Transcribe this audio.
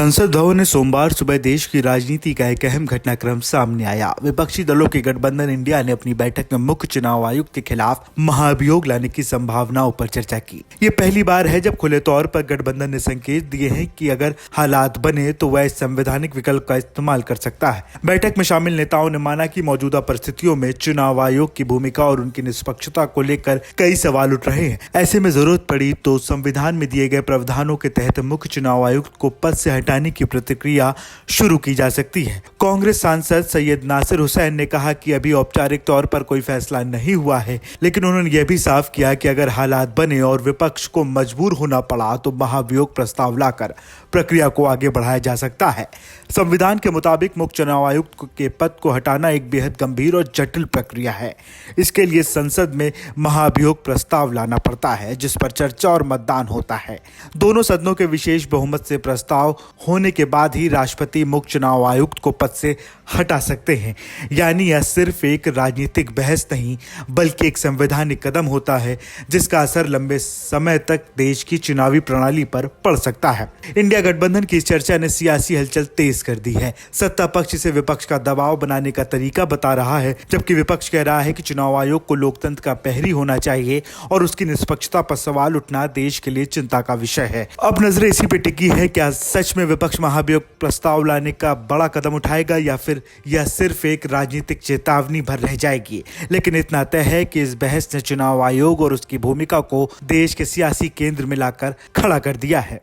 संसद भवन में सोमवार सुबह देश की राजनीति का एक अहम घटनाक्रम सामने आया। विपक्षी दलों के गठबंधन इंडिया ने अपनी बैठक में मुख्य चुनाव आयुक्त के खिलाफ महाभियोग लाने की संभावनाओं पर चर्चा की। ये पहली बार है जब खुले तौर पर गठबंधन ने संकेत दिए हैं कि अगर हालात बने तो वह इस संवैधानिक विकल्प का इस्तेमाल कर सकता है। बैठक में शामिल नेताओं ने माना कि मौजूदा परिस्थितियों में चुनाव आयोग की भूमिका और उनकी निष्पक्षता को लेकर कई सवाल उठ रहे हैं। ऐसे में जरूरत पड़ी तो संविधान में दिए गए प्रावधानों के तहत मुख्य चुनाव आयुक्त को पद से हटाने की प्रक्रिया शुरू की जा सकती है। कांग्रेस सांसद सैयद नासिर हुसैन ने कहा कि अभी औपचारिक तौर पर कोई फैसला नहीं हुआ है, लेकिन उन्होंने यह भी साफ किया कि अगर हालात बने और विपक्ष को मजबूर होना पड़ा तो महाभियोग प्रस्ताव लाकर प्रक्रिया को आगे बढ़ाया जा सकता है। संविधान के मुताबिक मुख्य चुनाव आयुक्त के पद को हटाना एक बेहद गंभीर और जटिल प्रक्रिया है। इसके लिए संसद में महाभियोग प्रस्ताव लाना पड़ता है, जिस पर चर्चा और मतदान होता है। दोनों सदनों के विशेष बहुमत से प्रस्ताव होने के बाद ही राष्ट्रपति मुख्य चुनाव आयुक्त को पद से हटा सकते हैं। यानी यह सिर्फ एक राजनीतिक बहस नहीं बल्कि एक संवैधानिक कदम होता है, जिसका असर लंबे समय तक देश की चुनावी प्रणाली पर पड़ सकता है। इंडिया गठबंधन की इस चर्चा ने सियासी हलचल तेज कर दी है। सत्ता पक्ष इसे विपक्ष का दबाव बनाने का तरीका बता रहा है, जबकि विपक्ष कह रहा है कि चुनाव आयोग को लोकतंत्र का प्रहरी होना चाहिए और उसकी निष्पक्षता पर सवाल उठना देश के लिए चिंता का विषय है। अब नजरें इसी पे टिकी है, क्या सच में विपक्ष महाभियोग प्रस्ताव लाने का बड़ा कदम उठाएगा या फिर यह सिर्फ एक राजनीतिक चेतावनी भर रह जाएगी। लेकिन इतना तय है कि इस बहस ने चुनाव आयोग और उसकी भूमिका को देश के सियासी केंद्र में लाकर खड़ा कर दिया है।